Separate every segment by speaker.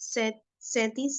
Speaker 1: 37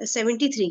Speaker 1: 73।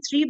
Speaker 1: 73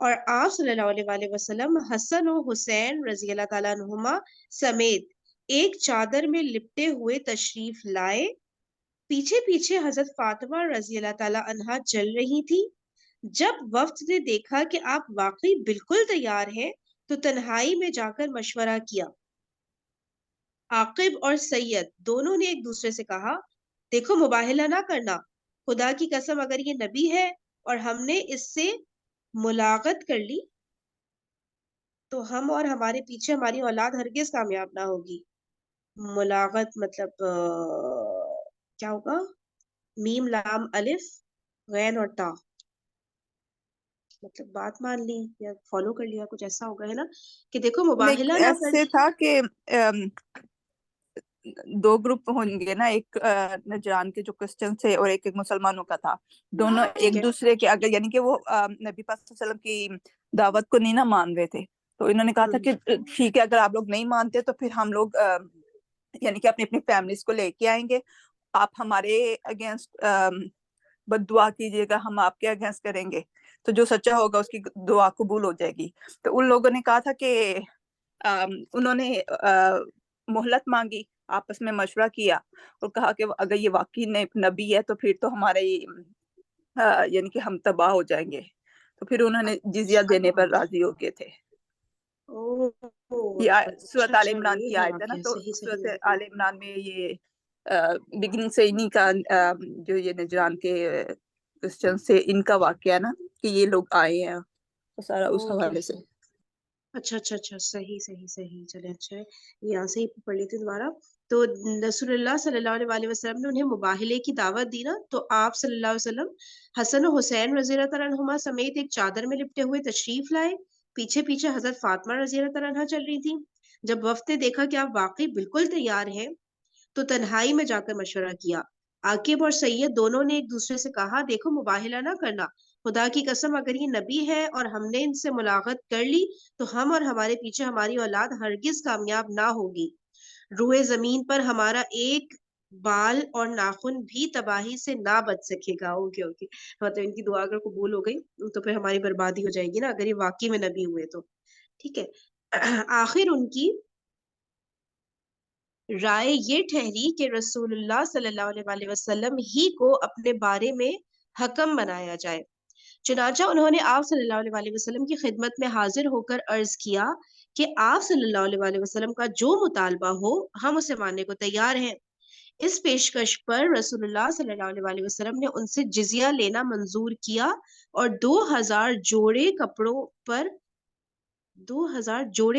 Speaker 1: اور آپ صلی اللہ علیہ وآلہ وسلم حسن و حسین رضی اللہ تعالیٰ عنہما سمیت ایک چادر میں لپٹے ہوئے تشریف لائے. پیچھے پیچھے حضرت فاطمہ رضی اللہ تعالیٰ عنہا چل رہی تھی. جب وفد نے دیکھا کہ آپ واقعی بالکل تیار ہیں تو تنہائی میں جا کر مشورہ کیا. عاقب اور سید دونوں نے ایک دوسرے سے کہا دیکھو مباہلہ نہ کرنا، خدا کی قسم اگر یہ نبی ہے اور ہم نے اس سے ملاقات کر لی تو ہم اور ہمارے پیچھے ہماری اولاد ہرگز کامیاب نہ ہوگی. ملاقات مطلب کیا ہوگا؟ میم لام الف غین اور تا، مطلب بات مان لی یا فالو کر لیا، کچھ ایسا ہوگا ہے نا کہ دیکھو مباہلہ نہ کر.
Speaker 2: ایسے تھا کہ دو گروپ ہوں گے نا، ایک نجران کے جو کرسچن تھے اور ایک مسلمانوں کا تھا. دونوں ایک دوسرے کے اگر یعنی کہ وہ نبی پاک صلی اللہ علیہ وسلم کی دعوت کو نہیں نہ مان رہے تھے، تو انہوں نے کہا تھا کہ ٹھیک ہے اگر آپ لوگ نہیں مانتے تو پھر ہم لوگ یعنی کہ اپنی اپنی فیملیز کو لے کے آئیں گے، آپ ہمارے اگینسٹ بد دعا کیجیے گا، ہم آپ کے اگینسٹ کریں گے، تو جو سچا ہوگا اس کی دعا قبول ہو جائے گی. تو ان لوگوں نے کہا تھا کہ انہوں نے مہلت مانگی، آپس میں مشورہ کیا اور کہا کہ اگر یہ واقعی نبی ہے تو پھر تو ہمارے یعنی کہ ہم تباہ ہو جائیں گے. تو پھر انہوں نے جزیہ دینے پر راضی ہو گئے تھے. سورۃ آل عمران کی آیت ہے نا، تو سورۃ آل عمران میں یہ بگننگ سے انہی کا جو یہ نجران کے کرسچن سے ان کا واقعہ نا کہ یہ لوگ آئے ہیں، تو سارا اس حوالے سے.
Speaker 1: اچھا اچھا اچھا، صحیح صحیح صحیح، چلے اچھا ہے یہاں سے ہی پڑھ لیتے دوبارہ. تو رسول اللہ صلی اللہ علیہ وسلم نے انہیں مباہلے کی دعوت دی نا، تو آپ صلی اللہ علیہ وسلم حسن و حسین رضی اللہ تعالیٰ عنہما سمیت ایک چادر میں لپٹے ہوئے تشریف لائے. پیچھے پیچھے حضرت فاطمہ رضی اللہ تعالیٰ عنہ چل رہی تھی. جب وفد نے دیکھا کہ آپ واقعی بالکل تیار ہیں تو تنہائی میں جا کر مشورہ کیا. عاقب اور سید دونوں نے ایک دوسرے سے کہا دیکھو مباہلہ نہ کرنا، خدا کی قسم اگر یہ نبی ہے اور ہم نے ان سے ملاقات کر لی تو ہم اور ہمارے پیچھے ہماری اولاد ہرگز کامیاب نہ ہوگی. روئے زمین پر ہمارا ایک بال اور ناخن بھی تباہی سے نہ بچ سکے گا. اوکے اوکے، مطلب ان کی دعا اگر قبول ہو گئی تو پھر ہماری بربادی ہو جائے گی نا اگر یہ واقعی میں نبی ہوئے تو. ٹھیک ہے. آخر ان کی رائے یہ ٹھہری کہ رسول اللہ صلی اللہ علیہ وسلم ہی کو اپنے بارے میں حکم بنایا جائے. چنانچہ انہوں نے آپ صلی اللہ علیہ وسلم کی خدمت میں حاضر ہو کر عرض کیا کہ آپ صلی اللہ علیہ وسلم کا جو مطالبہ ہو ہم اسے ماننے کو تیار ہیں. اس پیشکش پر رسول اللہ صلی اللہ علیہ وسلم نے ان سے جزیہ لینا منظور کیا اور 2000 جوڑے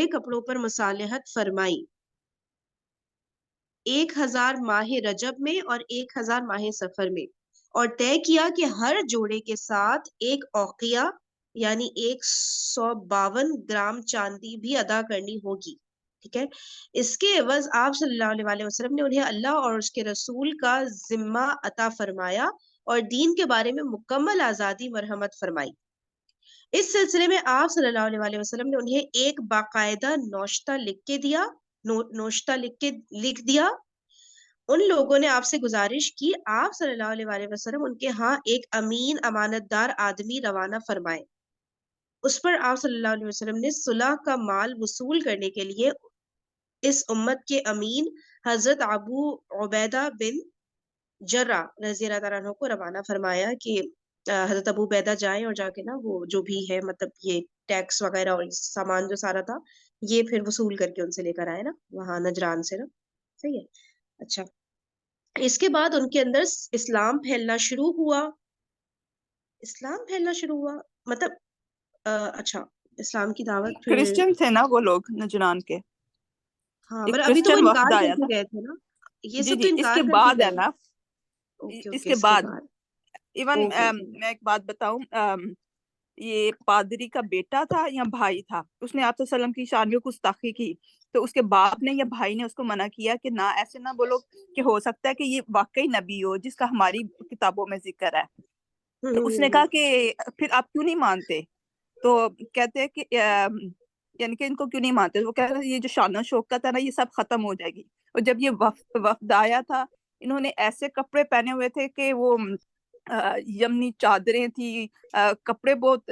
Speaker 1: کپڑوں پر مصالحت فرمائی، 1000 ماہ رجب میں اور 1000 ماہ سفر میں، اور طے کیا کہ ہر جوڑے کے ساتھ ایک اوقیہ یعنی 152 گرام چاندی بھی ادا کرنی ہوگی. ٹھیک ہے. اس کے عوض آپ صلی اللہ علیہ وسلم نے انہیں اللہ اور اس کے رسول کا ذمہ عطا فرمایا اور دین کے بارے میں مکمل آزادی مرحمت فرمائی. اس سلسلے میں آپ صلی اللہ علیہ وسلم نے انہیں ایک باقاعدہ نوشتہ لکھ دیا. ان لوگوں نے آپ سے گزارش کی آپ صلی اللہ علیہ وسلم ان کے ہاں ایک امین امانت دار آدمی روانہ فرمائے. اس پر آپ صلی اللہ علیہ وسلم نے صلح کا مال وصول کرنے کے لیے اس امت کے امین حضرت ابو عبیدہ بن جرہ رضی اللہ تعالیٰ عنہ کو روانہ فرمایا کہ حضرت ابو عبیدہ جائیں اور جا کے نا وہ جو بھی ہے مطلب یہ ٹیکس وغیرہ اور سامان جو سارا تھا یہ پھر وصول کر کے ان سے لے کر آئے نا وہاں نجران سے نا. صحیح ہے. اچھا، اس کے بعد ان کے اندر اسلام پھیلنا شروع ہوا مطلب اچھا اسلام کی دعوت پھر
Speaker 2: کرسچن تھے نا وہ لوگ نجران کے،
Speaker 1: ہاں
Speaker 2: ایک
Speaker 1: مطلب ابھی تو وہ
Speaker 2: کرسچن وفد
Speaker 1: انکار
Speaker 2: آیا
Speaker 1: کر
Speaker 2: تھا.
Speaker 1: کے گئے تھے نا، یہ
Speaker 2: جی
Speaker 1: سب
Speaker 2: جی
Speaker 1: تو
Speaker 2: اس
Speaker 1: انکار
Speaker 2: کے
Speaker 1: کر کے
Speaker 2: بعد ہے
Speaker 1: گئے.
Speaker 2: نا،
Speaker 1: اوکے
Speaker 2: اس
Speaker 1: اوکے،
Speaker 2: کے
Speaker 1: اس کے
Speaker 2: بعد
Speaker 1: بعد
Speaker 2: ایون
Speaker 1: اوکے.
Speaker 2: میں ایک بات بتاؤں، یہ پادری کا بیٹا تھا یا بھائی تھا، اس نے آپ صلی اللہ علیہ وسلم کی شان میں گستاخی کی، تو اس کے باپ نے یا بھائی نے اس کو منع کیا کہ نہ ایسے نہ بولو کہ ہو سکتا ہے کہ یہ واقعی نبی ہو جس کا ہماری کتابوں میں ذکر ہے. تو اس نے کہا کہ پھر آپ کیوں نہیں مانتے؟ تو کہتے ہیں کہ یعنی کہ ان کو کیوں نہیں مانتے؟ وہ کہہ رہے ہیں یہ جو شان و شوکت ہے نا یہ سب ختم ہو جائے گی. اور جب یہ وفد آیا تھا انہوں نے ایسے کپڑے پہنے ہوئے تھے کہ وہ یمنی چادریں تھی، کپڑے بہت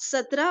Speaker 1: 17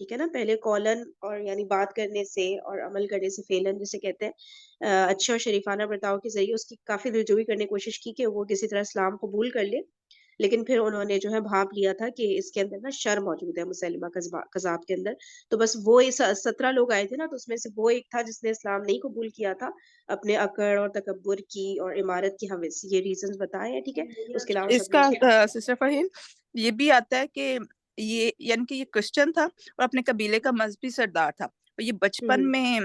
Speaker 1: ٹھیک ہے نا. پہلے قولن اور یعنی بات کرنے سے اور عمل کرنے سے فعلن جسے کہتے ہیں اچھے اور شریفانہ برتاؤ کے ذریعے اس کی کافی دلجوئی کرنے کی کوشش کی کہ وہ کسی طرح اسلام قبول کر لے. لیکن پھر انہوں نے جو ہے بھانپ لیا تھا کہ اس کے اندر نا شر موجود ہے مسلمہ کذاب کے اندر. تو بس وہ 17 لوگ آئے تھے نا, تو اس میں سے وہ ایک تھا جس نے اسلام نہیں قبول کیا تھا اپنے اکڑ اور تکبر کی اور عمارت کی حوث سے. یہ ریزنز بتائے ہیں. ٹھیک ہے, اس کے علاوہ
Speaker 2: اس
Speaker 1: سب
Speaker 2: کا
Speaker 1: نے
Speaker 2: سسٹر فہیم یہ بھی آتا ہے کہ یہ یعنی کہ یہ کرسچن تھا اور اپنے قبیلے کا مذہبی سردار تھا, اور یہ بچپن میں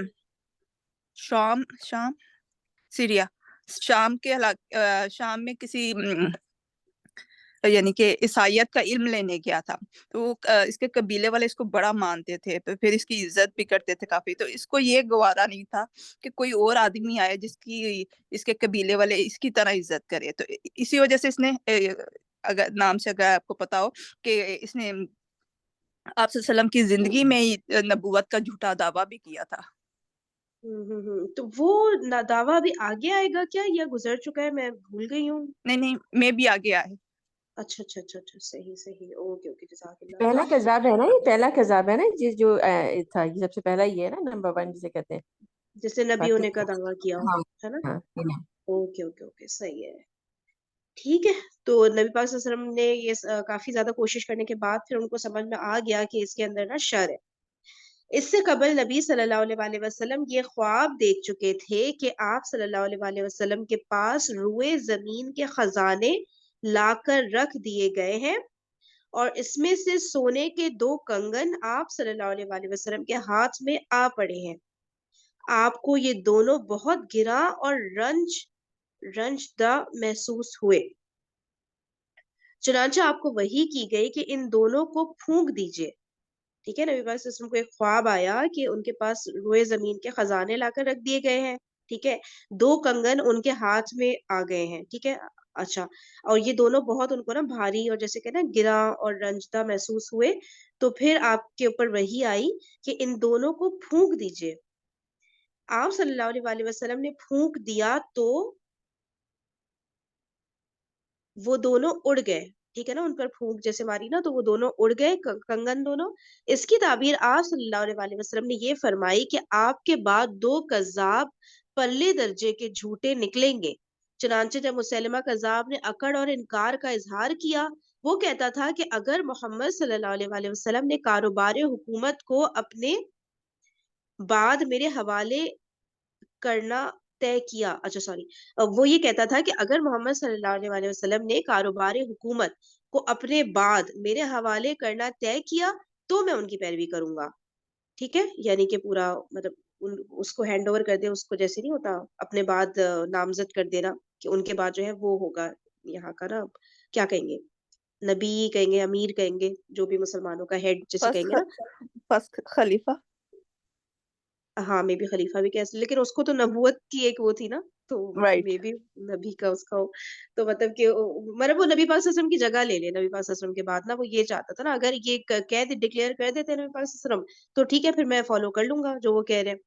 Speaker 2: شام سیریا شام میں کسی یعنی کہ عیسائیت کا علم لینے گیا تھا. تو اس کے قبیلے والے اس کو بڑا مانتے تھے, پھر اس کی عزت بھی کرتے تھے کافی. تو اس کو یہ گوارا نہیں تھا کہ کوئی اور آدمی آئے جس کی اس کے قبیلے والے اس کی طرح عزت کرے. تو اسی وجہ سے اس نے اگر نام سے اگر آپ کو پتا ہو کہ اس نے آپ صلی اللہ علیہ وسلم کی زندگی میں نبوت کا جھوٹا دعویٰ بھی کیا تھا.
Speaker 1: تو وہ دعویٰ ابھی آگے آئے گا کیا یا گزر چکا ہے؟ میں بھول گئی ہوں.
Speaker 2: نہیں میں بھی آگے آئے.
Speaker 1: اچھا اچھا اچھا اچھا, صحیح صحیح, اوکے اوکے, جزاک اللہ.
Speaker 3: پہلا کذاب ہے نا, یہ پہلا کذاب ہے نا جو تھا, یہ سب سے پہلا یہ ہے نا, نمبر 1 جسے کہتے ہیں.
Speaker 1: جس نے نبی ہونے کا دعویٰ کیا ہو,
Speaker 3: ہاں
Speaker 1: ہے نا.
Speaker 3: ہاں
Speaker 1: اوکے اوکے اوکے, صحیح ہے. ٹھیک ہے, تو نبی پاک صلی اللہ علیہ وسلم نے یہ کافی زیادہ کوشش کرنے کے بعد پھر ان کو سمجھ میں آ گیا کہ اس کے اندر نا شر ہے. اس سے قبل نبی صلی اللہ علیہ وسلم یہ خواب دیکھ چکے تھے کہ آپ صلی اللہ علیہ وسلم کے پاس روئے زمین کے خزانے لا کر رکھ دیے گئے ہیں, اور اس میں سے سونے کے 2 کنگن آپ صلی اللہ علیہ وسلم کے ہاتھ میں آ پڑے ہیں. آپ کو یہ دونوں بہت گراں اور رنجدہ محسوس ہوئے. چنانچہ آپ کو وحی کی گئی کہ ان دونوں کو پھونک دیجئے. ٹھیک ہے, نبی پاک صلی اللہ علیہ وسلم کو ایک خواب آیا کہ ان کے پاس روئے زمین کے خزانے لا کر رکھ دیے گئے ہیں. ٹھیک ہے, 2 کنگن ان کے ہاتھ میں آ گئے ہیں. ٹھیک ہے, اچھا, اور یہ دونوں بہت ان کو نا بھاری اور جیسے کہ نا گراں اور رنجدہ محسوس ہوئے. تو پھر آپ کے اوپر وحی آئی کہ ان دونوں کو پھونک دیجئے. آپ صلی اللہ علیہ وسلم نے پھونک دیا تو وہ دونوں اڑ گئے. ٹھیک ہے نا, ان پر پھونک جیسے ماری نا تو وہ دونوں اڑ گئے, کنگن دونوں. اس کی تعبیر آپ صلی اللہ علیہ وسلم نے یہ فرمائی کہ آپ کے بعد 2 کذاب پلے درجے کے جھوٹے نکلیں گے. چنانچہ جب مسلمہ کذاب نے اکڑ اور انکار کا اظہار کیا, وہ کہتا تھا کہ اگر محمد صلی اللہ علیہ وسلم نے کاروبار حکومت کو اپنے بعد میرے حوالے کرنا طے کیا, اچھا سوری, وہ یہ کہتا تھا کہ اگر محمد صلی اللہ علیہ وسلم نے کاروبار حکومت کو اپنے بعد میرے حوالے کرنا طے کیا تو میں ان کی پیروی کروں گا. ٹھیک ہے, یعنی کہ پورا مطلب اس کو ہینڈ اوور کر دے, اس کو جیسے نہیں ہوتا اپنے بعد نامزد کر دینا کہ ان کے بعد جو ہے وہ ہوگا یہاں کا نا, کیا کہیں گے, نبی کہیں گے, امیر کہیں گے, جو بھی مسلمانوں کا ہیڈ جیسے کہیں گے نا.
Speaker 2: فرسٹ خلیفہ,
Speaker 1: ہاں میں بھی خلیفہ بھی کہہ سکتے, لیکن اس کو تو نبوت کی ایک وہ تھی نا, تو
Speaker 2: رائٹ.
Speaker 1: میں بھی نبی کا اس کا تو مطلب کہ مطلب وہ نبی پاک صلی اللہ علیہ وسلم کی جگہ لے لے. نبی پاک صلی اللہ علیہ وسلم کے بعد نا وہ یہ چاہتا تھا نا, اگر یہ کہہ ڈکلیئر کر دیتے نبی پاک صلی اللہ علیہ وسلم تو ٹھیک ہے, پھر میں فالو کر لوں گا جو وہ کہہ رہے ہیں.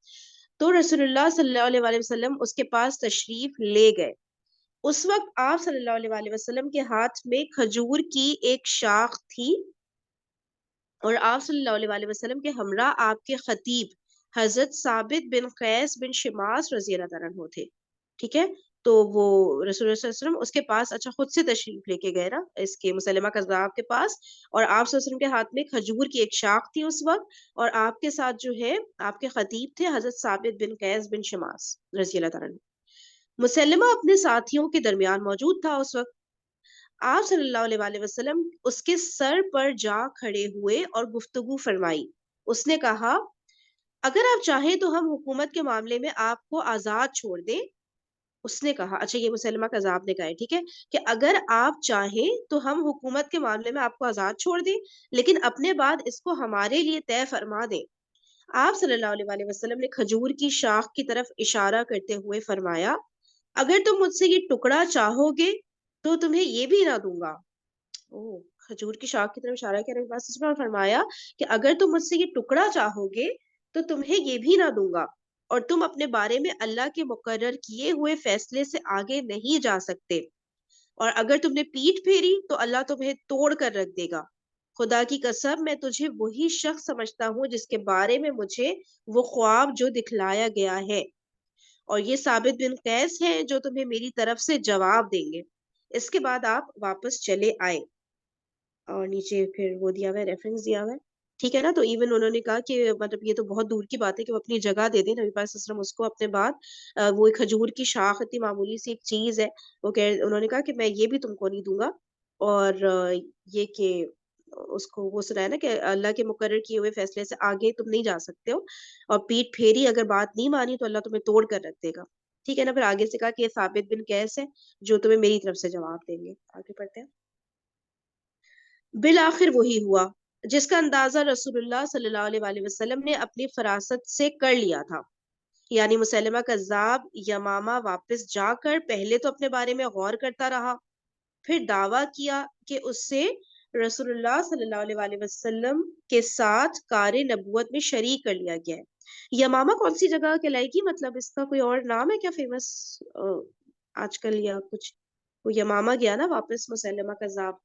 Speaker 1: تو رسول اللہ صلی اللہ علیہ وسلم اس کے پاس تشریف لے گئے. اس وقت آپ صلی اللہ علیہ وسلم کے ہاتھ میں کھجور کی ایک شاخ تھی, اور آپ صلی اللہ علیہ وسلم کے ہمراہ آپ کے خطیب حضرت ثابت بن قیس بن شماس رضی اللہ تعالیٰ عنہ تھے. ٹھیک ہے, تو وہ رسول اللہ صلی اللہ علیہ وسلم اس کے پاس اچھا خود سے تشریف لے کے گئے نا اس کے مسلمہ کذاب کے پاس, اور آپ صلی اللہ علیہ وسلم کے ہاتھ میں کھجور کی ایک شاخ تھی اس وقت, اور آپ کے ساتھ جو ہے آپ کے خطیب تھے حضرت ثابت بن قیس بن شماس رضی اللہ تعالیٰ عنہ. مسلمہ اپنے ساتھیوں کے درمیان موجود تھا اس وقت. آپ صلی اللہ علیہ وسلم اس کے سر پر جا کھڑے ہوئے اور گفتگو فرمائی. اس نے کہا, اگر آپ چاہیں تو ہم حکومت کے معاملے میں آپ کو آزاد چھوڑ دیں. اس نے کہا, اچھا یہ مسلمہ کذاب نے کہا ہے, ٹھیک ہے, کہ اگر آپ چاہیں تو ہم حکومت کے معاملے میں آپ کو آزاد چھوڑ دیں, لیکن اپنے بعد اس کو ہمارے لیے طے فرما دیں. آپ صلی اللہ علیہ وسلم نے کھجور کی شاخ کی طرف اشارہ کرتے ہوئے فرمایا, اگر تم مجھ سے یہ ٹکڑا چاہو گے تو تمہیں یہ بھی نہ دوں گا. کھجور کی شاخ کی طرف اشارہ کرنے کے بعد فرمایا کہ اگر تم مجھ سے یہ ٹکڑا چاہو گے تو تمہیں یہ بھی نہ دوں گا, اور تم اپنے بارے میں اللہ کے مقرر کیے ہوئے فیصلے سے آگے نہیں جا سکتے, اور اگر تم نے پیٹھ پھیری تو اللہ تمہیں توڑ کر رکھ دے گا. خدا کی قسم میں تجھے وہی شخص سمجھتا ہوں جس کے بارے میں مجھے وہ خواب جو دکھلایا گیا ہے، اور یہ ثابت بن قیس ہے جو تمہیں میری طرف سے جواب دیں گے۔ اس کے بعد آپ واپس چلے آئے، اور نیچے پھر وہ دیا ہوا ہے، ریفرنس دیا ہوا ہے، ٹھیک ہے نا۔ تو ایون انہوں نے کہا کہ مطلب یہ تو بہت دور کی بات ہے کہ وہ اپنی جگہ دے دیں، نبی پاک صلی اللہ علیہ وسلم اس کو اپنے بعد وہ ایک کھجور کی شاخ اتنی معمولی سی ایک چیز ہے، انہوں نے کہا کہ میں یہ بھی تم کو نہیں دوں گا، اور یہ کہ اس کو وہ سنایا نا کہ اللہ کے مقرر کیے ہوئے فیصلے سے آگے تم نہیں جا سکتے ہو، اور پیٹ پھیری اگر بات نہیں مانی تو اللہ تمہیں توڑ کر رکھ دے گا، ٹھیک ہے نا۔ پھر آگے سے کہا کہ یہ ثابت بن قیس ہے جو تمہیں میری طرف سے جواب دیں گے۔ آگے پڑھتے ہیں۔ بالآخر وہی ہوا جس کا اندازہ رسول اللہ صلی اللہ علیہ وآلہ وسلم نے اپنی فراست سے کر لیا تھا، یعنی مسلمہ کذاب یمامہ واپس جا کر پہلے تو اپنے بارے میں غور کرتا رہا، پھر دعویٰ کیا کہ اس سے رسول اللہ صلی اللہ علیہ وآلہ وسلم کے ساتھ کار نبوت میں شریک کر لیا گیا ہے۔ یمامہ کون سی جگہ کہلائے گی؟ مطلب اس کا کوئی اور نام ہے کیا فیمس آج کل، یا کچھ؟ وہ یمامہ گیا نا واپس مسلمہ کذاب،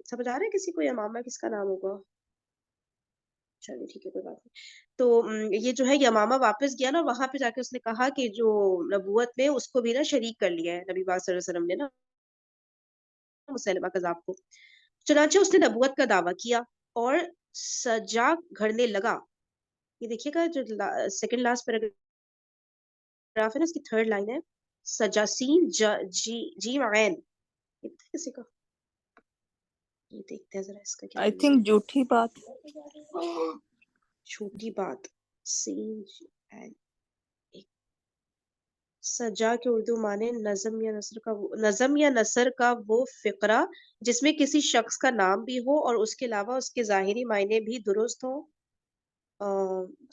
Speaker 1: سمجھ آ رہا ہے کسی کو یمامہ کس کا نام ہوگا؟ چلیے ٹھیک ہے، کوئی بات نہیں۔ تو یہ جو ہے یمامہ واپس گیا نا، وہاں پہ جا کے اس نے کہا کہ جو نبوت میں اس کو بھی نا شریک کر لیا ہے نبی پاک صلی اللہ علیہ وسلم نے نا مسلمہ کذاب کو۔ چنانچہ اس نے نبوت کا دعویٰ کیا اور سجا گھڑنے لگا۔ یہ دیکھیے گا جو سیکنڈ لاسٹ پیراگراف ہے نا، اس کی تھرڈ لائن ہے، سجاسین جیم عین، یہ پتہ ہے کسی کو؟ یہ دیکھتے ہیں ذرا اس کا کیا
Speaker 2: آئی
Speaker 1: معنی
Speaker 2: تھنک جھوٹی بات۔
Speaker 1: ہے۔ چھوٹی بات، سین عین، سجا کے اردو معنی نظم یا نثر کا وہ فقرہ جس میں کسی شخص کا نام بھی ہو اور اس کے علاوہ اس کے ظاہری معنی بھی درست ہو۔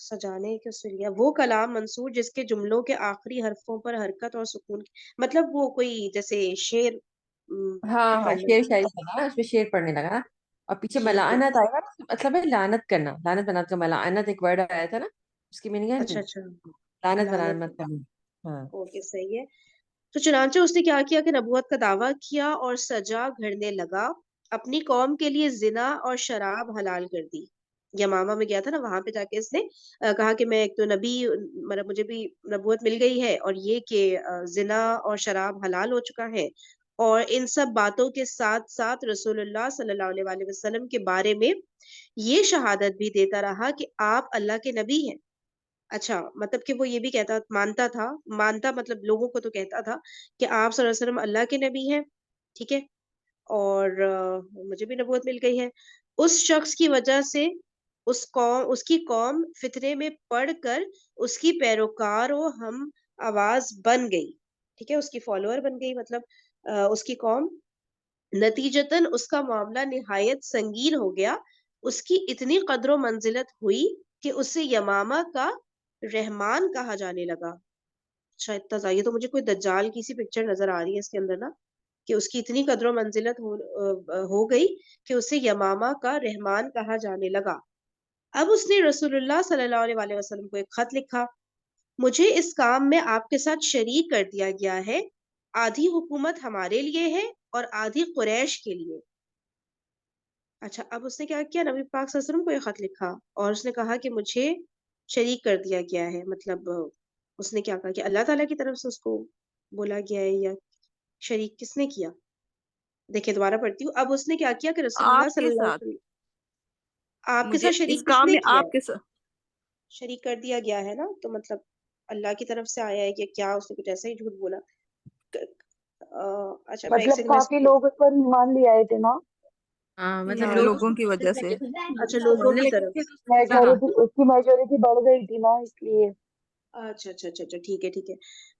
Speaker 1: سجانے کے سلیا وہ کلام منصور جس کے جملوں کے آخری حرفوں پر حرکت اور سکون، مطلب وہ کوئی جیسے شعر
Speaker 3: ہاں ہاں،
Speaker 1: پڑھنے
Speaker 3: شعر
Speaker 1: کا۔
Speaker 3: شاعری بنا، اس میں شعر پڑھنے لگا نا، اور پیچھے
Speaker 1: ٹھیک ہے،
Speaker 3: ملعنت آئے گا، مطلب ہے لعنت کرنا، لعنت بنات کا ملعنت ایک ورڈ آیا تھا نا، اس کی میننگ ہے
Speaker 1: اچھا اچھا،
Speaker 3: لعنت
Speaker 1: لعنت،
Speaker 3: ملعنت کرنا۔ ہاں
Speaker 1: اوکے صحیح ہے۔ تو چنانچہ اس نے کیا کیا کہ نبوت کا دعویٰ کیا اور سجا گھڑنے لگا، اپنی قوم کے لیے زنا اور شراب حلال کر دی۔ یمامہ میں گیا تھا نا، وہاں پہ جا کے اس نے کہا کہ میں ایک تو نبی، مطلب مجھے بھی نبوت مل گئی ہے، اور یہ کہ زنا اور شراب حلال ہو چکا ہے، اور ان سب باتوں کے ساتھ ساتھ رسول اللہ صلی اللہ علیہ وآلہ وسلم کے بارے میں یہ شہادت بھی دیتا رہا کہ آپ اللہ کے نبی ہیں۔ اچھا، مطلب کہ وہ یہ بھی مانتا مطلب لوگوں کو تو کہتا تھا کہ آپ صلی اللہ علیہ وسلم اللہ کے نبی ہیں، ٹھیک ہے، اور مجھے بھی نبوت مل گئی ہے۔ اس شخص کی وجہ سے اس کی قوم فتنے میں پڑ کر اس کی پیروکار و ہم آواز بن گئی، ٹھیک ہے، اس کی فالوور بن گئی، مطلب اس کی قوم، نتیجتاً اس کا معاملہ نہایت سنگین ہو گیا، اس کی اتنی قدر و منزلت ہوئی کہ اسے یمامہ کا رحمان کہا جانے لگا۔ اچھا اتنا زیادہ، یہ تو مجھے کوئی دجال کی سی پکچر نظر آ رہی ہے اس کے اندر نا، کہ اس کی اتنی قدر و منزلت ہو گئی کہ اسے یمامہ کا رحمان کہا جانے لگا۔ اب اس نے رسول اللہ صلی اللہ علیہ وآلہ وسلم کو ایک خط لکھا، مجھے اس کام میں آپ کے ساتھ شریک کر دیا گیا ہے، آدھی حکومت ہمارے لیے ہے اور آدھی قریش کے لیے۔ اچھا، اب اس نے کیا کیا، نبی پاک صلی اللہ علیہ وسلم کو یہ خط لکھا اور اس نے کہا کہ مجھے شریک کر دیا گیا ہے، مطلب اس نے کیا کہا کہ اللہ تعالیٰ کی طرف سے اس کو بولا گیا ہے، یا شریک کس نے کیا؟ دیکھیں دوبارہ پڑھتی ہوں۔ اب اس نے کیا کیا کہ رسول اللہ
Speaker 2: آپ
Speaker 1: صلی
Speaker 2: کے
Speaker 1: اللہ علیہ
Speaker 2: ساتھ،
Speaker 1: وسلم، آپ کے
Speaker 2: مجھے
Speaker 1: ساتھ
Speaker 2: اس
Speaker 1: شریک کس
Speaker 2: کام
Speaker 1: نے
Speaker 2: میں
Speaker 1: کیا
Speaker 2: آپ
Speaker 1: ہے؟
Speaker 2: کے ساتھ،
Speaker 1: شریک کر دیا گیا ہے نا، تو مطلب اللہ کی طرف سے آیا ہے کہ کیا؟ اس نے کچھ ایسا ہی جھوٹ بولا۔ اچھا میں ایک
Speaker 4: مطلب
Speaker 1: سیکنڈ
Speaker 4: کافی لوگ اس پر ایمان لے آئے تھے نا،
Speaker 3: ہاں، مطلب
Speaker 2: ہاں،
Speaker 3: لوگ اس
Speaker 2: لوگوں
Speaker 3: کو
Speaker 2: کی وجہ سے۔
Speaker 1: اچھا لوگوں
Speaker 3: ماننے
Speaker 1: کی
Speaker 3: لگے
Speaker 1: طرف،
Speaker 3: تھے، تو اس نے کہا
Speaker 4: میجورٹی، اس کی میجورٹی بڑھ گئی تھی نا، اس لیے۔
Speaker 1: اچھا اچھا اچھا اچھا، ٹھیک ہے ٹھیک ہے۔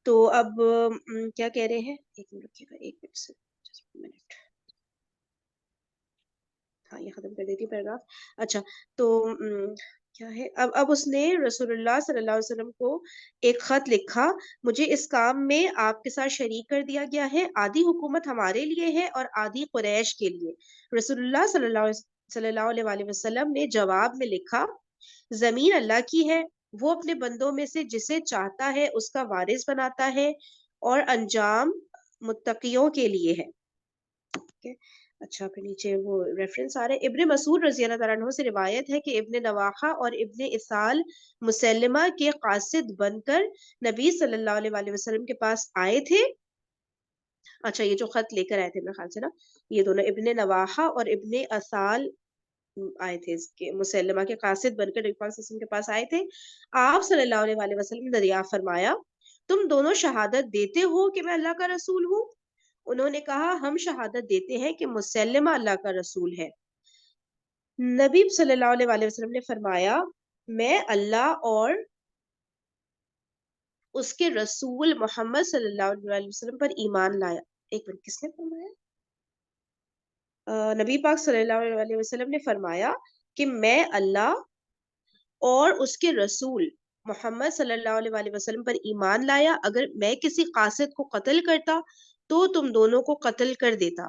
Speaker 1: تو اب کیا کہہ رہے ہیں، ایک منٹ رکیے گا، ایک منٹ سے منٹ، ہاں یہ ختم کر دیتی ہوں پیراگراف۔ اچھا، تو کیا ہے، اب اس نے رسول اللہ صلی اللہ علیہ وسلم کو ایک خط لکھا، مجھے اس کام میں آپ کے ساتھ شریک کر دیا گیا ہے، آدھی حکومت ہمارے لیے ہے اور آدھی قریش کے لیے۔ رسول اللہ صلی اللہ علیہ وآلہ وسلم نے جواب میں لکھا، زمین اللہ کی ہے، وہ اپنے بندوں میں سے جسے چاہتا ہے اس کا وارث بناتا ہے، اور انجام متقیوں کے لیے ہے۔ ٹھیک ہے. اچھا پھر نیچے وہ ریفرنس آ رہے ہیں. ابن مسعود رضی اللہ تعالیٰ عنہ سے روایت ہے کہ ابن نواحہ اور ابن اسال مسلمہ کے قاصد بن کر نبی صلی اللہ علیہ وآلہ وسلم کے پاس آئے تھے. اچھا یہ جو خط لے کر آئے تھے میرے خیال سے نا یہ دونوں ابن نواحہ اور ابن اسال آئے تھے اس کے مسلمہ کے قاصد بن کر نبی پاک صلی اللہ علیہ وسلم کے پاس آئے تھے. آپ صلی اللہ علیہ وآلہ وسلم نے دریافت فرمایا تم دونوں شہادت دیتے ہو کہ میں اللہ کا رسول ہوں؟ انہوں نے کہا ہم شہادت دیتے ہیں کہ مسلمہ اللہ کا رسول ہے. نبی صلی اللہ علیہ وآلہ وسلم نے فرمایا میں اللہ اور اس کے رسول محمد صلی اللہ علیہ وسلم پر ایمان لایا. ایک منٹ کس نے فرمایا؟ نبی پاک صلی اللہ علیہ وسلم نے فرمایا کہ میں اللہ اور اس کے رسول محمد صلی اللہ علیہ وآلہ وسلم پر ایمان لایا. اگر میں کسی قاصد کو قتل کرتا تو تم دونوں کو قتل کر دیتا.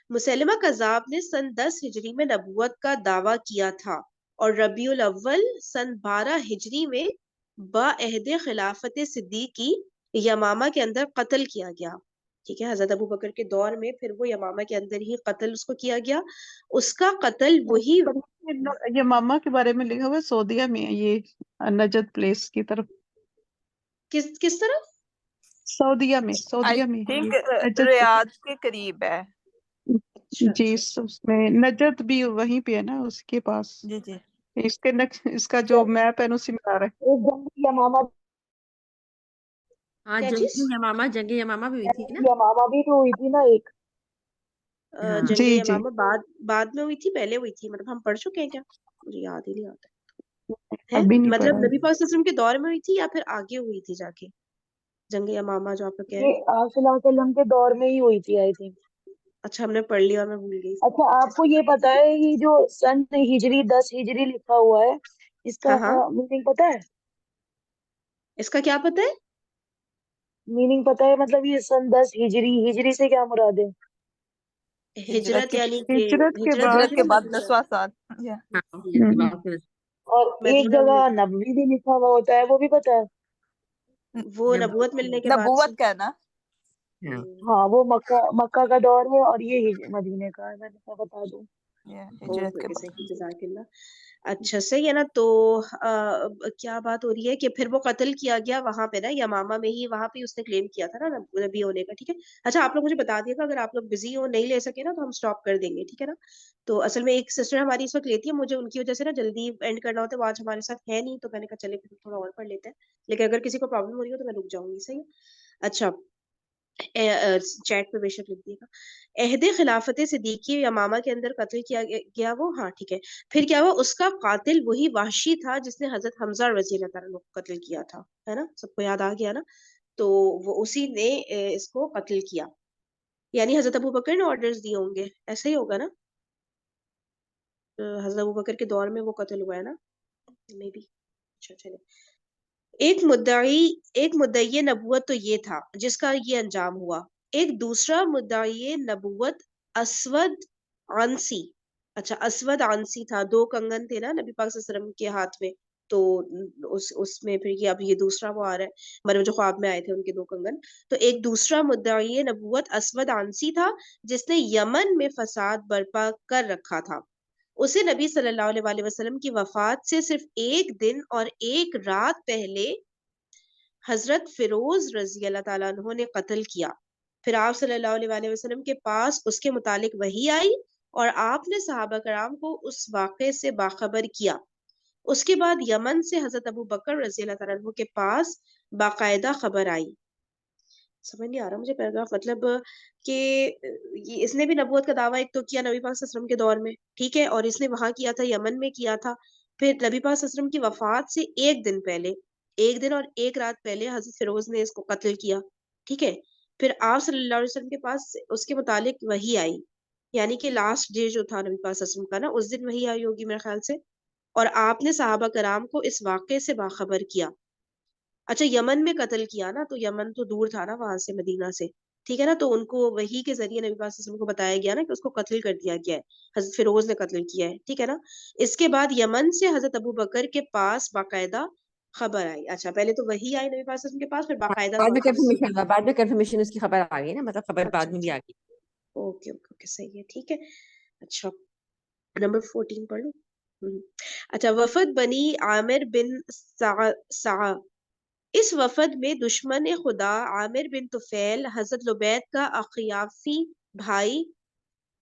Speaker 1: مسلمہ کذاب نے سن 10 ہجری میں نبوت کا دعویٰ کیا تھا اور ربیع الاول سن 12 ہجری میں بعہد خلافت صدیقی یمامہ کے اندر قتل کیا گیا. ٹھیک ہے حضرت ابو بکر کے دور میں پھر وہ یمامہ کے اندر ہی قتل اس کو کیا گیا. اس کا قتل وہی
Speaker 5: یہ ماما کے بارے میں لکھا ہوا ہے سعودیہ میں ہے، یہ نجد پلیس کی طرف
Speaker 1: کس طرح
Speaker 5: سعودیہ میں
Speaker 2: آئی
Speaker 5: سعودیہ میں
Speaker 2: تھنک
Speaker 5: یہ نجد
Speaker 2: ریاض کے قریب ہے.
Speaker 1: اچھا
Speaker 5: جی
Speaker 1: اچھا
Speaker 5: اس میں نجد بھی وہیں پہ ہے نا اس کے پاس.
Speaker 2: جی جی
Speaker 5: اس کا جو میپ ہے نا اسی میں آ رہا ہے.
Speaker 4: ایک جنگ یمامہ
Speaker 3: ہاں
Speaker 1: کیا چیز
Speaker 3: جنگ یمامہ بھی ہوئی تھی نا.
Speaker 4: یمامہ بھی تو ہوئی تھی نا ایک.
Speaker 3: ہاں
Speaker 1: جنگ
Speaker 5: جی جی
Speaker 1: یمامہ بعد میں ہوئی تھی پہلے ہوئی تھی مطلب ہم پڑھ چکے ہیں کیا مجھے یاد ہی نہیں آتا ہے.
Speaker 5: ابھی نہیں
Speaker 1: مطلب
Speaker 5: پڑھا
Speaker 1: نبی پاک صلی اللہ علیہ وسلم کے دور میں ہوئی تھی یا پھر آگے ہوئی تھی جا کے جنگ یمامہ جو آپ لوگ کہہ رہے ہیں.
Speaker 4: یہ آپ صلی اللہ علیہ وسلم کے دور میں ہی ہوئی تھی آئی تھنک.
Speaker 1: اچھا ہم نے پڑھ لیا اور میں بھول گئی.
Speaker 4: اچھا آپ کو یہ پتا ہے یہ جو سن ہجری 10 ہجری لکھا ہوا ہے اس کا
Speaker 1: ہاں
Speaker 4: میننگ پتا ہے؟
Speaker 1: اس کا کیا پتہ ہے؟
Speaker 4: میننگ پتا ہے مطلب یہ سن 10 ہجری سے کیا مراد ہے؟
Speaker 1: ہجرت یعنی کہ
Speaker 5: ہجرت کے
Speaker 1: ہجرت
Speaker 5: بعد
Speaker 2: ہجرت کے بعد
Speaker 1: مدینہ
Speaker 2: 10واں سال. Yeah.
Speaker 3: ہاں ہجرت کے بعد پھر
Speaker 4: اور ایک
Speaker 1: مدینہ
Speaker 4: جگہ
Speaker 1: میں
Speaker 4: نبوی بھی لکھا ہوا ہوتا ہے وہ بھی پتا ہے؟
Speaker 1: وہ نبوت ملنے کے بعد سے
Speaker 2: نبوت کا ہے نا.
Speaker 3: ہاں
Speaker 4: ہاں وہ مکہ کا دور ہے اور یہ مدینے کا ہے. میں نے کہا بتا دوں.
Speaker 2: ہجرت کے
Speaker 1: اوکے
Speaker 2: بعد.
Speaker 1: صحیح جزاک اللہ. اچھا صحیح ہے نا. تو کیا بات ہو رہی ہے کہ پھر وہ قتل کیا گیا وہاں پہ نا یمامہ میں ہی وہاں پہ اس نے کلیم کیا تھا نا نبی ہونے کا. ٹھیک ہے اچھا آپ لوگ مجھے بتا دیے گا اگر آپ لوگ بزی ہو نہیں لے سکے نا تو ہم اسٹاپ کر دیں گے. ٹھیک ہے نا. تو اصل میں ایک سسٹر ہماری اس وقت لیتی ہے مجھے ان کی وجہ سے نا جلدی اینڈ کرنا ہوتا ہے. وہ آج ہمارے ساتھ ہے نہیں تو میں نے کہا چلے پھر تھوڑا اور پڑھ لیتے ہیں لیکن اگر کسی کو پرابلم ہو رہی ہو تو میں رک جاؤں گی. صحیح ہے. اچھا چیٹ پہ بے شک لکھ دیے گا. عہد خلافت صدیقی یمامہ کے اندر قتل کیا گیا وہ. ہاں ٹھیک ہے. پھر کیا ہوا اس کا قاتل وہی وحشی تھا جس نے حضرت حمزہ رضی اللہ تعالیٰ کو قتل کیا تھا ہے نا. سب کو یاد آ گیا نا. تو وہ اسی نے اس کو قتل کیا یعنی حضرت ابو بکر نے آرڈرز دیے ہوں گے ایسا ہی ہوگا نا. حضرت ابو بکر کے دور میں وہ قتل ہوا ہے نا مے بی. اچھا چلے. ایک مدعی نبوت تو یہ تھا جس کا یہ انجام ہوا. ایک دوسرا مدعی نبوت اسود عنسی. اچھا اسود عنسی تھا. 2 کنگن تھے نا نبی پاک صلی اللہ علیہ وسلم کے ہاتھ میں. تو اس میں پھر یہ اب یہ دوسرا وہ آ رہا ہے مریم جو خواب میں آئے تھے ان کے 2 کنگن. تو ایک دوسرا مدعی نبوت اسود عنسی تھا جس نے یمن میں فساد برپا کر رکھا تھا. اسے نبی صلی اللہ علیہ وآلہ وسلم کی وفات سے صرف 1 دن اور 1 رات پہلے حضرت فیروز رضی اللہ تعالیٰ عنہ نے قتل کیا. پھر آپ صلی اللہ علیہ وآلہ وسلم کے پاس اس کے متعلق وحی آئی اور آپ نے صحابہ کرام کو اس واقعے سے باخبر کیا. اس کے بعد یمن سے حضرت ابو بکر رضی اللہ تعالیٰ عنہ کے پاس باقاعدہ خبر آئی. سمجھ نہیں آ رہا مجھے پیراگراف مطلب کہ اس نے بھی نبوت کا دعویٰ ایک تو کیا نبی پاک صلی اللہ علیہ وسلم کے دور میں. ٹھیک ہے. اور اس نے وہاں کیا تھا یمن میں کیا تھا. پھر نبی پاک صلی اللہ علیہ وسلم کی وفات سے 1 دن پہلے 1 دن اور 1 رات پہلے حضرت فیروز نے اس کو قتل کیا. ٹھیک ہے. پھر آپ صلی اللہ علیہ وسلم کے پاس اس کے متعلق وحی آئی یعنی کہ لاسٹ ڈے جو تھا نبی پاک صلی اللہ علیہ وسلم کا نا اس دن وحی آئی ہوگی میرے خیال سے. اور آپ نے صحابہ کرام کو اس واقعے سے باخبر کیا. اچھا یمن میں قتل کیا نا تو یمن تو دور تھا نا وہاں سے مدینہ سے. ٹھیک ہے نا. تو ان کو وحی کے ذریعے نبی پاک صلی اللہ علیہ وسلم کو بتایا گیا نا کہ اس کو قتل کر دیا گیا ہے. حضرت فیروز نے قتل کیا ہے. ٹھیک ہے نا. اس کے بعد یمن سے حضرت ابو بکر کے پاس باقاعدہ خبر آئی. اچھا پہلے تو وہی آئی نبی پاک صلی اللہ علیہ وسلم کے پاس، پھر باقاعدہ
Speaker 3: بعد
Speaker 1: وہاں
Speaker 3: میں
Speaker 1: سے
Speaker 3: کنفرمیشن ہوا، بعد میں کنفرمیشن اس کی خبر آ گئی نا، مطلب خبر بعد
Speaker 1: اچھا
Speaker 3: میں بھی
Speaker 1: اچھا
Speaker 3: آ گئی.
Speaker 1: اوکے اوکے اوکے صحیح ہے ٹھیک ہے. اچھا نمبر 14 پڑھ لو. اچھا وفد بنی عامر بن سعا. اس وفد میں دشمن خدا عامر بن طفیل، حضرت لبید کا اخیافی بھائی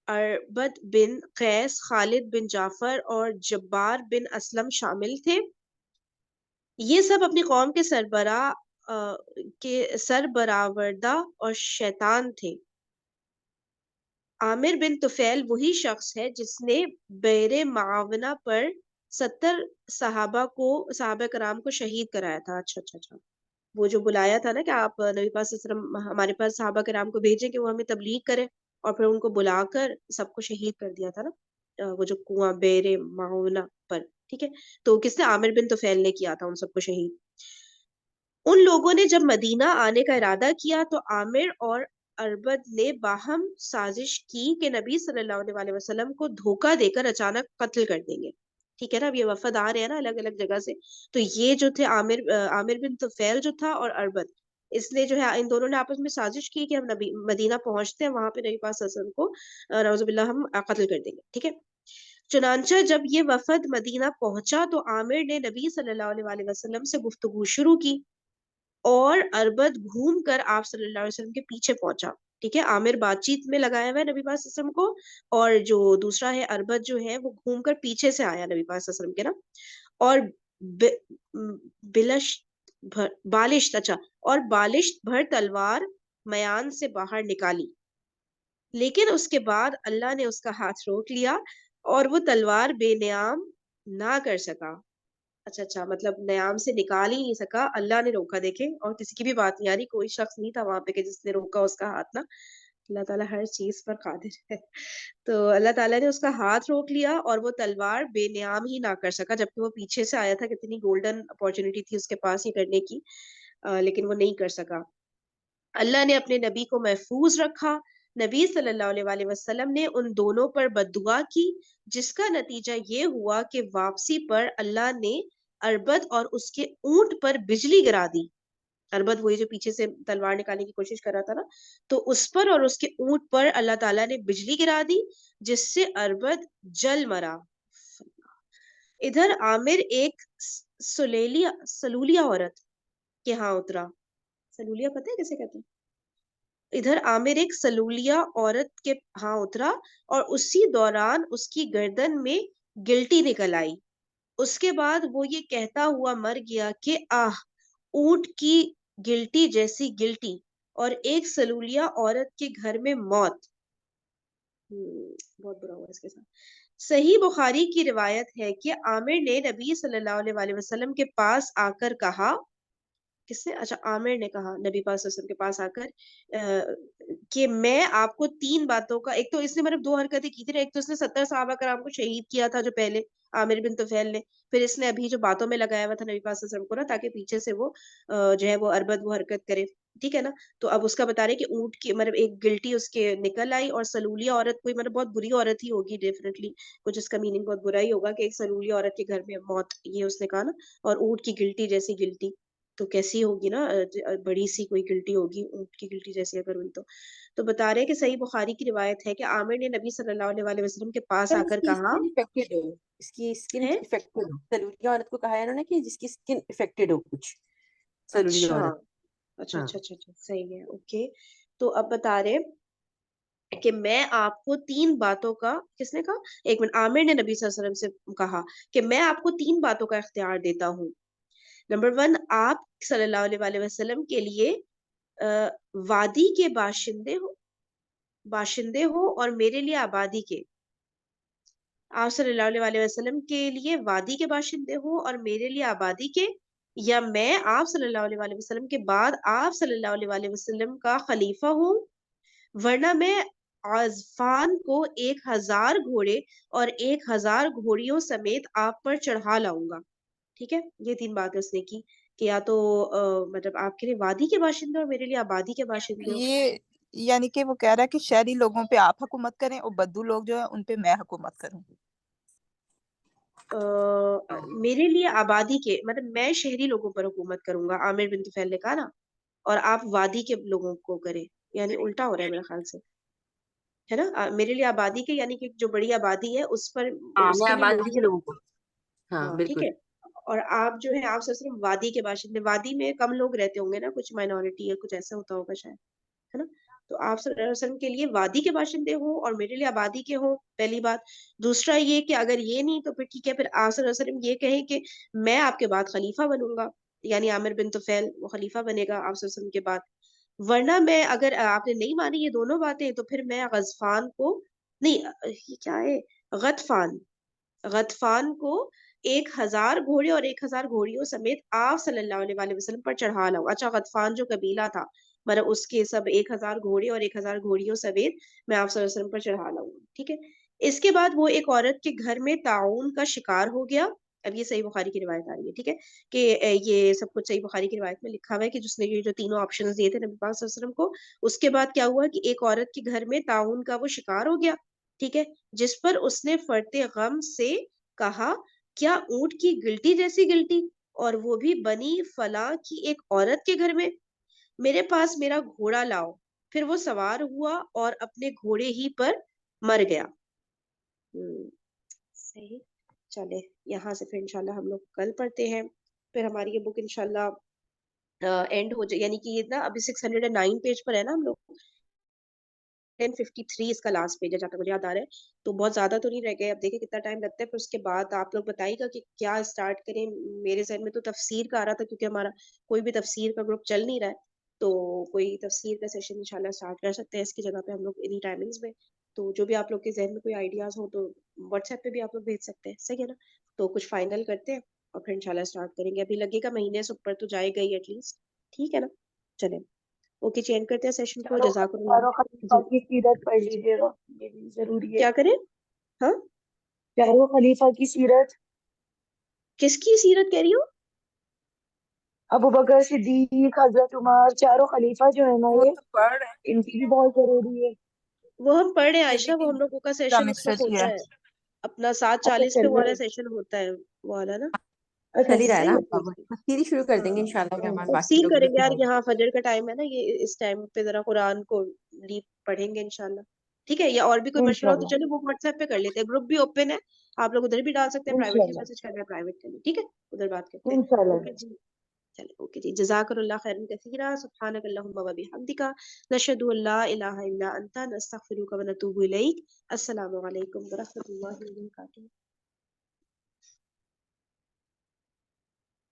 Speaker 1: اربد بن قیس، خالد بن جعفر اور جبار بن اسلم شامل تھے. یہ سب اپنی قوم کے سربراوردہ اور شیطان تھے. عامر بن طفیل وہی شخص ہے جس نے بئر معاونہ پر 70 صحابہ کرام کو شہید کرایا تھا. اچھا اچھا اچھا وہ جو بلایا تھا نا کہ آپ نبی پاک صلی اللہ علیہ وسلم ہمارے پاس صحابہ کرام کو بھیجیں کہ وہ ہمیں تبلیغ کرے، اور پھر ان کو بلا کر سب کو شہید کر دیا تھا نا وہ جو کنواں بئر معاونہ پر. ٹھیک ہے تو کس نے؟ عامر بن طفیل نے کیا تھا ان سب کو شہید. ان لوگوں نے جب مدینہ آنے کا ارادہ کیا تو عامر اور اربد نے باہم سازش کی کہ نبی صلی اللہ علیہ وسلم کو دھوکہ دے کر اچانک قتل کر دیں گے. ٹھیک ہے نا. اب یہ وفد آ رہے ہیں نا الگ الگ جگہ سے، تو یہ جو تھے عامر بن طفیل جو تھا اور اربد، اس نے جو ہے ان دونوں نے آپس میں سازش کی کہ ہم مدینہ پہنچتے ہیں، وہاں پہ نبی پاک صلی اللہ علیہ وسلم کو نعوذ باللہ ہم قتل کر دیں گے. ٹھیک ہے. چنانچہ جب یہ وفد مدینہ پہنچا تو عامر نے نبی صلی اللہ علیہ وسلم سے گفتگو شروع کی اور اربد گھوم کر آپ صلی اللہ علیہ وسلم کے پیچھے پہنچا. ٹھیک ہے. عامر بات چیت میں لگایا ہوا ہے نبی پاک صلی اللہ علیہ وسلم کو، اور جو دوسرا ہے اربد جو ہے وہ گھوم کر پیچھے سے آیا نبی پاک صلی اللہ علیہ وسلم کے نا، اور بالشت بھر تلوار میان سے باہر نکالی. لیکن اس کے بعد اللہ نے اس کا ہاتھ روک لیا اور وہ تلوار بے نیام نہ کر سکا. اچھا اچھا مطلب نیام سے نکال ہی نہیں سکا، اللہ نے روکا. دیکھیں اور کسی کی بھی بات نہیں آ رہی، کوئی شخص نہیں تھا وہاں پہ کہ جس نے روکا اس کا ہاتھ نا. اللہ تعالیٰ ہر چیز پر قادر ہے. تو اللہ تعالیٰ نے اس کا ہاتھ روک لیا اور وہ تلوار بے نیام ہی نہ کر سکا، جبکہ وہ پیچھے سے آیا تھا. کتنی گولڈن اپورچونٹی تھی اس کے پاس یہ کرنے کی، لیکن وہ نہیں کر سکا. اللہ نے اپنے نبی کو محفوظ رکھا. نبی صلی اللہ علیہ وسلم نے ان دونوں پر بد دعا کی، جس کا نتیجہ یہ ہوا کہ واپسی پر اللہ نے اربد اور اس کے اونٹ پر بجلی گرا دی. اربد وہی جو پیچھے سے تلوار نکالنے کی کوشش کر رہا تھا نا، تو اس پر اور اس کے اونٹ پر اللہ تعالیٰ نے بجلی گرا دی، جس سے اربد جل مرا. ادھر عامر ایک سلولیا عورت کے ہاں اترا. سلولیا پتہ ہے کیسے کہتے ہیں؟ ادھر عامر ایک سلولیا عورت کے ہاں اترا اور اسی دوران اس کی گردن میں گلٹی نکل آئی. اس کے بعد وہ یہ کہتا ہوا مر گیا کہ آہ اونٹ کی گلٹی جیسی گلٹی اور ایک سلولیا عورت کے گھر میں موت. بہت برا ہوا اس کے ساتھ. صحیح بخاری کی روایت ہے کہ عامر نے نبی صلی اللہ علیہ وسلم کے پاس آ کر کہا، کس نے؟ اچھا عامر نے کہا نبی پاک صلی اللہ علیہ وسلم کے پاس آ کر کہ میں آپ کو 3 باتوں کا، ایک تو اس نے مطلب 2 حرکتیں کی تھی. ایک تو اس نے 70 صحابہ کرام کو شہید کیا تھا جو پہلے عامر بن طفیل نے، پھر اس نے ابھی جو باتوں میں لگایا ہوا تھا نبی پاک صلی اللہ علیہ وسلم کو نا، تاکہ پیچھے سے وہ جو ہے وہ اربد وہ حرکت کرے. ٹھیک ہے نا. تو اب اس کا بتا رہے کہ اونٹ کی مطلب ایک گلٹی اس کے نکل آئی، اور سلولیا عورت کوئی مطلب بہت بری عورت ہی ہوگی ڈیفینیٹلی، کچھ اس کا میننگ بہت برا ہی ہوگا کہ ایک سلولیا عورت کے گھر میں موت، یہ اس نے کہا نا. اور اونٹ کی گلٹی جیسی گلٹی تو کیسی ہوگی نا، بڑی سی کوئی گلٹی ہوگی اونٹ کی گلٹی جیسی اگر ہوئی تو بتا رہے کہ صحیح بخاری کی روایت ہے کہ عامر نے نبی صلی اللہ علیہ وسلم کے پاس آ کر کہا
Speaker 3: اس کی اسکن
Speaker 1: ہے.
Speaker 3: افیکٹڈ ہو. سلولیا عورت کو کہا ہے انہوں نے کہ جس کی اسکن افیکٹڈ ہو کچھ. سلولیا
Speaker 1: اچھا
Speaker 3: عورت.
Speaker 1: اچھا
Speaker 3: ہاں
Speaker 1: اچھا اچھا اچھا صحیح ہے. اوکے تو اب بتا رہے کہ میں آپ کو 3 باتوں کا، کس نے کہا؟ ایک منٹ. عامر نے نبی صلی اللہ علیہ وسلم سے کہا کہ میں آپ کو 3 باتوں کا اختیار دیتا ہوں. نمبر 1، آپ صلی اللہ علیہ وسلم کے لیے وادی کے باشندے ہو اور میرے لیے آبادی کے. آپ صلی اللہ علیہ وسلم کے لیے وادی کے باشندے ہو اور میرے لیے آبادی کے، یا میں آپ صلی اللہ علیہ وسلم کے بعد آپ صلی اللہ علیہ وسلم کا خلیفہ ہوں، ورنہ میں عزفان کو 1000 گھوڑے اور 1000 گھوڑیوں سمیت آپ پر چڑھا لاؤں گا. ٹھیک ہے. یہ 3 باتیں اس نے کی کہ یا تو مطلب آپ کے لیے وادی کے باشندے اور میرے لیے آبادی کے باشندے ہو.
Speaker 2: یہ یعنی کہ وہ کہہ رہا ہے کہ شہری لوگوں پہ آپ حکومت کریں اور بدو لوگ جو ہیں ان پہ میں حکومت کروں.
Speaker 1: میرے لیے آبادی کے مطلب میں شہری لوگوں پر حکومت کروں گا، عامر بن طفیل نے کہا نا، اور آپ وادی کے لوگوں کو کریں، یعنی الٹا ہو رہا ہے میرے خیال سے، ہے نا؟ میرے لیے آبادی کے یعنی کہ جو بڑی آبادی ہے اس پر
Speaker 3: ہاں
Speaker 1: اس
Speaker 3: میں
Speaker 1: کے لیے
Speaker 3: آبادی کے
Speaker 1: لوگوں،
Speaker 3: لوگوں کو، ہاں
Speaker 1: ہاں ٹھیک
Speaker 3: بالکل.
Speaker 1: ہے، اور آپ جو ہے آپ صلی اللہ علیہ وسلم وادی کے باشندے، وادی میں کم لوگ رہتے ہوں گے نا، کچھ مائنورٹی یا کچھ ایسا ہوتا ہوگا شاید، ہے نا؟ تو آپ صلی اللہ علیہ وسلم کے لیے وادی کے باشندے ہوں اور میرے لیے آبادی کے ہوں، پہلی بات. دوسرا یہ کہ اگر یہ نہیں تو پھر ٹھیک ہے، پھر آپ صلی اللہ علیہ وسلم یہ کہیں کہ میں آپ کے بعد خلیفہ بنوں گا، یعنی عامر بن طفیل وہ خلیفہ بنے گا آپ صلی اللہ علیہ وسلم کے بعد. ورنہ میں اگر آپ نے نہیں مانی یہ دونوں باتیں تو پھر میں غزفان کو نہیں، یہ کیا ہے، غطفان، غطفان کو 1000 گھوڑے اور 1000 گھوڑیوں سمیت آپ صلی اللہ علیہ وآلہ وسلم پر چڑھا لاؤں. اچھا غطفان جو قبیلہ تھا مطلب اس کے سب 1000 گھوڑے اور 1000 گھوڑیوں سمیت میں آپ صلی اللہ علیہ وسلم پر چڑھا لاؤں، ٹھیک ہے. اس کے بعد وہ ایک عورت کے گھر میں طاعون کا شکار ہو گیا. اب یہ صحیح بخاری کی روایت آ رہی ہے، ٹھیک ہے، کہ یہ سب کچھ صحیح بخاری کی روایت میں لکھا ہوا ہے کہ جس نے یہ جو تینوں آپشنز دیے تھے نبی پاک صلی اللہ علیہ وسلم کو، اس کے بعد کیا ہوا کہ ایک عورت کے گھر میں طاعون کا وہ شکار ہو گیا، ٹھیک ہے، جس پر اس نے فرتے غم سے کہا کیا اونٹ کی گلٹی جیسی گلٹی، اور وہ بھی بنی فلاں کی ایک عورت کے گھر میں، میرے پاس میرا گھوڑا لاؤ. پھر وہ سوار ہوا اور اپنے گھوڑے ہی پر مر گیا. صحیح. چلے یہاں سے پھر انشاءاللہ ہم لوگ کل پڑھتے ہیں، پھر ہماری یہ بک انشاءاللہ اینڈ ہو جائے، یعنی کہ یہ نا ابھی 609 پیج پر ہے نا ہم لوگ، 1053 اس کا لاسٹ پیج ہے جہاں تک مجھے یاد آ رہا ہے، تو بہت زیادہ تو نہیں رہ گئے. اب دیکھیں کتنا ٹائم لگتا ہے، پھر اس کے بعد آپ لوگ بتائیے گا کہ کیا اسٹارٹ کریں. میرے ذہن میں تو تفسیر کا آ رہا تھا کیونکہ ہمارا کوئی بھی تفسیر کا گروپ چل نہیں رہا ہے، تو کوئی تفسیر کا سیشن انشاءاللہ اسٹارٹ کر سکتے ہیں اس کی جگہ پہ ہم لوگ انہی ٹائمنگز میں. تو جو بھی آپ لوگ کے ذہن میں کوئی آئیڈیاز ہو تو واٹس ایپ پہ بھی آپ لوگ بھیج سکتے ہیں، صحیح ہے نا؟ تو کچھ فائنل کرتے ہیں اور پھر انشاءاللہ اسٹارٹ کریں گے. ابھی لگے گا مہینے سے اوپر تو جائے گا ہی ایٹ لیسٹ، ٹھیک ہے نا؟ چلیں اوکے، چینج کرتے ہیں سیشن کو. جزاک اللہ.
Speaker 4: چاروں خلیفہ
Speaker 1: جی
Speaker 4: کی سیرت پڑھ لیجیے گا، یہ بھی ضروری ہے.
Speaker 1: کیا کریں؟ ہاں
Speaker 4: چاروں خلیفہ کی سیرت،
Speaker 1: کس کی سیرت کہہ رہی ہو؟
Speaker 4: ابو بکر صدیق، حضرت عمر، چاروں خلیفہ جو ہے نا
Speaker 2: وہ
Speaker 4: یہ
Speaker 2: تو پڑھ رہے
Speaker 4: ان کی بھی بہت ضروری ہے.
Speaker 1: وہ ہم پڑھ رہے ہیں
Speaker 2: ہیں
Speaker 1: عائشہ، وہ
Speaker 2: لیکن
Speaker 1: ہم لوگوں کا سیشن اس
Speaker 2: اکانومکس
Speaker 1: وقت
Speaker 2: سے
Speaker 1: ہوتا
Speaker 2: ہے.
Speaker 1: ہے اپنا
Speaker 4: اچھا
Speaker 1: 7:40 پہ
Speaker 4: چل
Speaker 1: والا
Speaker 4: رہا
Speaker 1: سیشن ہوتا ہے وہ والا نا.
Speaker 4: ہے، اچھا
Speaker 3: چل ہی رہا ہے
Speaker 4: اچھا
Speaker 3: نا،
Speaker 1: صحیح
Speaker 4: اچھا.
Speaker 3: اب تفسیر ہی شروع کر دیں گے
Speaker 1: ہاں
Speaker 3: انشاءاللہ رحمان، باقی
Speaker 1: تفسیر
Speaker 3: لوگ
Speaker 1: کریں
Speaker 3: ادھر
Speaker 1: گے
Speaker 3: سے
Speaker 1: یار،
Speaker 3: پڑھ
Speaker 1: یہاں فجر کا ٹائم ہے نا، یہ اس ٹائم پہ ذرا قرآن کو ڈیپ پڑھیں گے انشاءاللہ، ٹھیک ہے. یا اور بھی کوئی مشورہ ہو تو
Speaker 4: انشاءاللہ
Speaker 1: چلو وہ واٹس ایپ پہ کر لیتے ہیں، گروپ بھی اوپن ہے، آپ لوگ ادھر بھی ڈال سکتے ہیں، پرائیویٹلی
Speaker 4: انشاءاللہ
Speaker 1: میسج کرنا ہے پرائیویٹ کے لیے، ٹھیک ہے، ادھر بات کرتے ہیں.
Speaker 4: انشاءاللہ.
Speaker 1: اوکے جی، چلے اوکے جی، جزاک اللہ خیرا کثیرا، سبحانک اللہم و بحمدک، نشہد ان لا الہ الا انت، نستغفرک و نتوب الیک. السلام علیکم ورحمۃ اللہ وبرکاتہ.